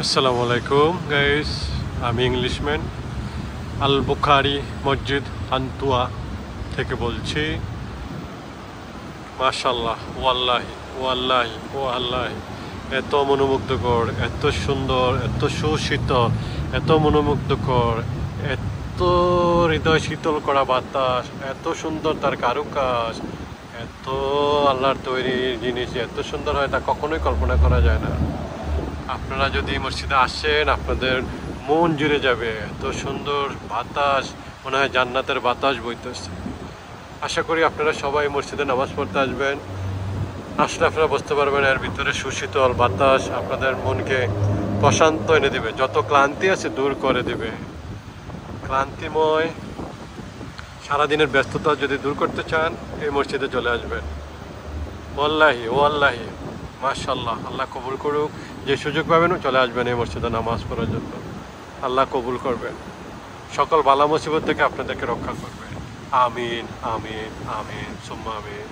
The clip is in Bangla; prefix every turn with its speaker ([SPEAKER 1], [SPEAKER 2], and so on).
[SPEAKER 1] আসসালামু আলাইকুম গাইস, আমি ইংলিশম্যান আল বুখারি মসজিদ আন্তুয়া থেকে বলছি। মাশাআল্লাহ, ওয়াল্লাহি ওয়াল্লাহি ওয়াল্লাহি, এত মনোমুগ্ধকর, এত সুন্দর, এত সুশীতল, এত মনোমুগ্ধকর, এত হৃদয় শীতল করা বাতাস, এত সুন্দর তার কারুকাজ, এত আল্লাহর তৈরি জিনিস এত সুন্দর হয় তা কখনোই কল্পনা করা যায় না। আপনারা যদি মসজিদে আসেন আপনাদের মন জুড়ে যাবে, এত সুন্দর বাতাস, মনে হয় জান্নাতের বাতাস বইতেছে। আশা করি আপনারা সবাই মসজিদে নামাজ পড়তে আসবেন। আসলে আপনারা বুঝতে পারবেন এর ভিতরে সুশীতল বাতাস আপনাদের মনকে প্রশান্ত এনে দেবে, যত ক্লান্তি আছে দূর করে দেবে। ক্লান্তিময় সারাদিনের ব্যস্ততা যদি দূর করতে চান এই মসজিদে চলে আসবেন। ওয়াল্লাহি ওয়াল্লাহি, মাশাআল্লাহ, আল্লাহ কবুল করুক। যে সুযোগ পাবেন চলে আসবেন এই মসজিদে নামাজ পড়ার জন্য। আল্লাহ কবুল করবেন, সকল বালা মুসিবত থেকে আপনাদেরকে রক্ষা করবেন। আমিন আমিন আমিন সুম্মা আমিন।